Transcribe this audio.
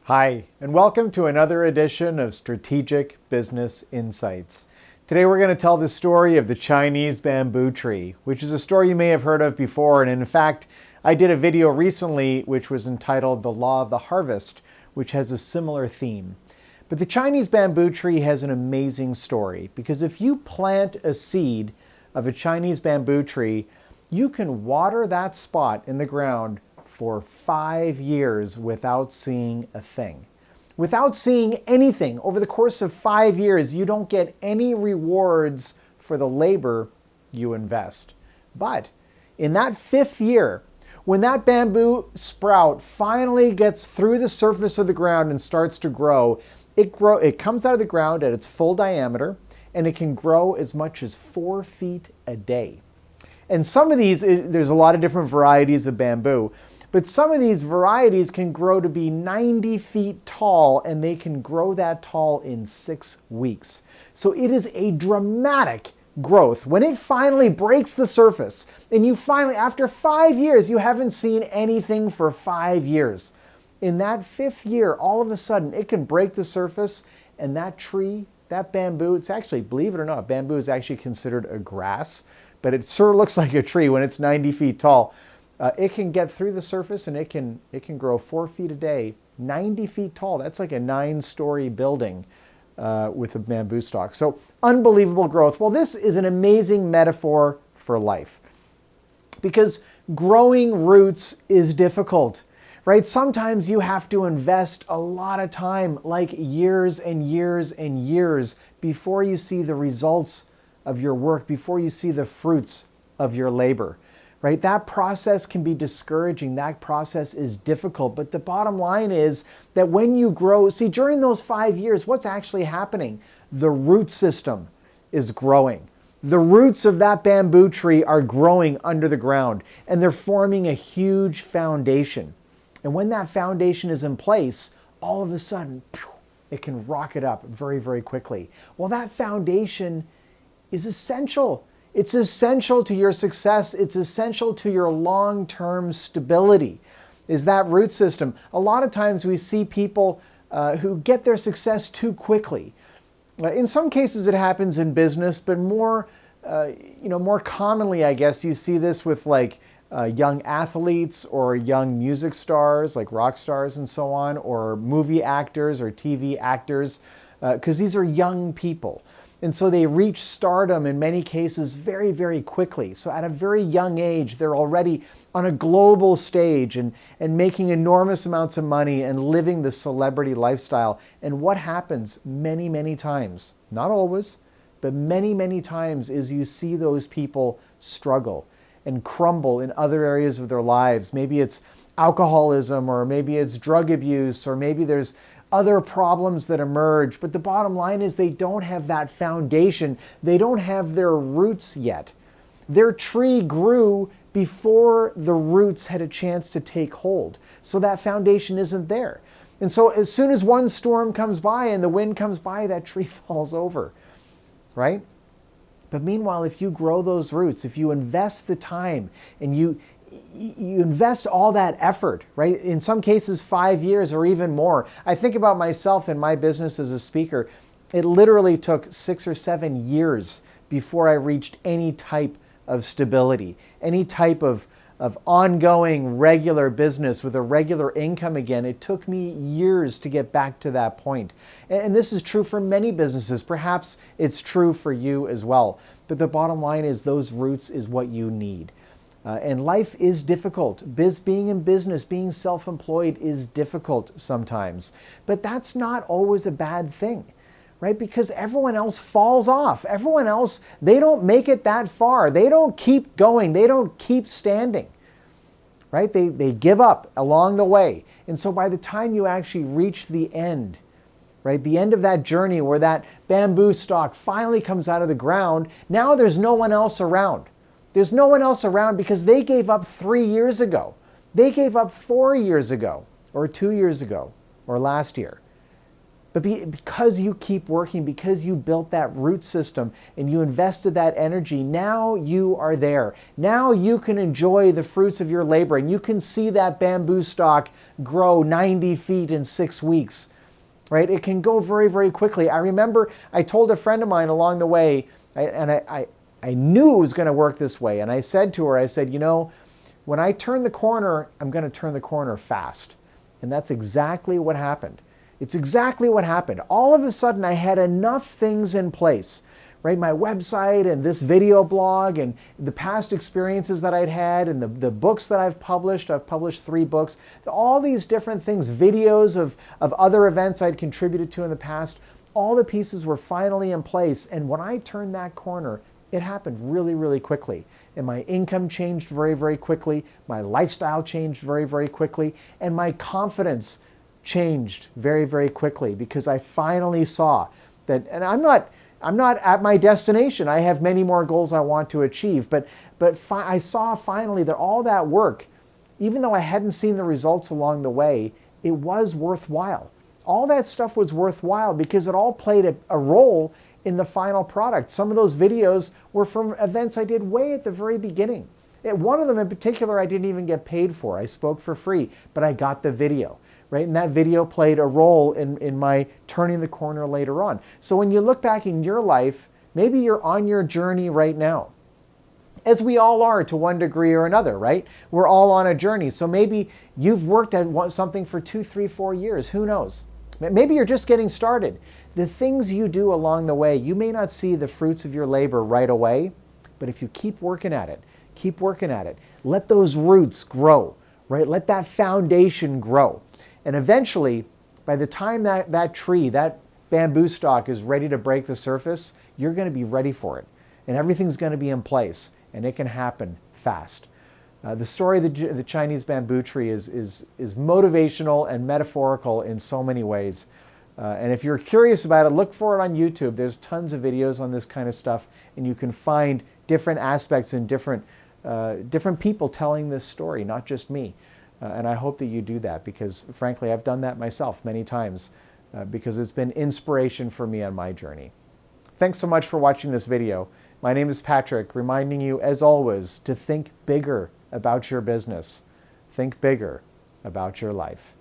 Hi, and welcome to another edition of Strategic Business Insights. Today we're going to tell the story of the Chinese bamboo tree, which is a story you may have heard of before. And in fact, I did a video recently which was entitled The Law of the Harvest, which has a similar theme. But the Chinese bamboo tree has an amazing story because if you plant a seed of a Chinese bamboo tree, you can water that spot in the ground for 5 years without seeing a thing. Without seeing anything. Over the course of 5 years, you don't get any rewards for the labor you invest. But in that 5th year, when that bamboo sprout finally gets through the surface of the ground and starts to grow, it comes out of the ground at its full diameter, and it can grow as much as 4 feet a day. And some of these, there's a lot of different varieties of bamboo, but some of these varieties can grow to be 90 feet tall, and they can grow that tall in 6 weeks. So it is a dramatic growth. When it finally breaks the surface, and you finally, after 5 years, you haven't seen anything for 5 years. In that 5th year, all of a sudden, it can break the surface, and that tree, that bamboo, it's actually, believe it or not, bamboo is actually considered a grass, but it sure looks like a tree when it's 90 feet tall. It can get through the surface and it can grow 4 feet a day, 90 feet tall. That's like a 9-story building with a bamboo stalk. So unbelievable growth. Well, this is an amazing metaphor for life because growing roots is difficult, right? Sometimes you have to invest a lot of time, like years and years and years, before you see the results of your work, before you see the fruits of your labor. Right? That process can be discouraging. That process is difficult. But the bottom line is that when you grow, see, during those 5 years, what's actually happening? The root system is growing. The roots of that bamboo tree are growing under the ground, and they're forming a huge foundation. And when that foundation is in place, all of a sudden, it can rocket up very, very quickly. Well, that foundation is essential. It's essential to your success. It's essential to your long-term stability, is that root system. A lot of times we see people who get their success too quickly. In some cases it happens in business, but more commonly, I guess, you see this with like young athletes or young music stars, like rock stars and so on, or movie actors or TV actors, because these are young people. And so they reach stardom in many cases very, very quickly. So at a very young age, they're already on a global stage and making enormous amounts of money and living the celebrity lifestyle. And what happens many, many times, not always, but many, many times, is you see those people struggle and crumble in other areas of their lives. Maybe it's alcoholism, or maybe it's drug abuse, or maybe there's other problems that emerge, but the bottom line is they don't have that foundation. They don't have their roots yet. Their tree grew before the roots had a chance to take hold. So that foundation isn't there. And so as soon as one storm comes by and the wind comes by, that tree falls over, right? But meanwhile, if you grow those roots, if you invest the time and you invest all that effort, right? In some cases, 5 years or even more. I think about myself and my business as a speaker. It literally took 6 or 7 years before I reached any type of stability, any type of ongoing regular business with a regular income again. It took me years to get back to that point. And this is true for many businesses. Perhaps it's true for you as well. But the bottom line is those roots is what you need. And life is difficult. Being in business, being self-employed is difficult sometimes. But that's not always a bad thing, right? Because everyone else falls off. Everyone else, they don't make it that far. They don't keep going. They don't keep standing, right? They give up along the way. And so by the time you actually reach the end, right, the end of that journey where that bamboo stalk finally comes out of the ground, now there's no one else around. There's no one else around because they gave up 3 years ago. They gave up 4 years ago, or 2 years ago, or last year. But because you keep working, because you built that root system and you invested that energy, now you are there. Now you can enjoy the fruits of your labor, and you can see that bamboo stalk grow 90 feet in 6 weeks, right? It can go very, very quickly. I remember I told a friend of mine along the way, I knew it was going to work this way. And I said to her, I said, you know, when I turn the corner, I'm going to turn the corner fast. And that's exactly what happened. It's exactly what happened. All of a sudden, I had enough things in place, right? My website and this video blog and the past experiences that I'd had and the books that I've published 3 books, all these different things, videos of other events I'd contributed to in the past, all the pieces were finally in place. And when I turned that corner, it happened really, really quickly. And my income changed very, very quickly. My lifestyle changed very, very quickly. And my confidence changed very, very quickly because I finally saw that, and I'm not at my destination. I have many more goals I want to achieve, but I saw finally that all that work, even though I hadn't seen the results along the way, it was worthwhile. All that stuff was worthwhile because it all played a role in the final product. Some of those videos were from events I did way at the very beginning. One of them in particular I didn't even get paid for. I spoke for free, but I got the video. Right? And that video played a role in my turning the corner later on. So when you look back in your life, maybe you're on your journey right now, as we all are to one degree or another, right? We're all on a journey. So maybe you've worked at something for 2, 3, 4 years. Who knows? Maybe you're just getting started. The things you do along the way, you may not see the fruits of your labor right away, but if you keep working at it, let those roots grow, right? Let that foundation grow. And eventually, by the time that tree, that bamboo stalk is ready to break the surface, you're going to be ready for it. And everything's going to be in place. And it can happen fast. The story of the Chinese bamboo tree is motivational and metaphorical in so many ways. And if you're curious about it, look for it on YouTube. There's tons of videos on this kind of stuff. And you can find different aspects and different people telling this story, not just me. And I hope that you do that because, frankly, I've done that myself many times because it's been inspiration for me on my journey. Thanks so much for watching this video. My name is Patrick, reminding you, as always, to think bigger about your business. Think bigger about your life.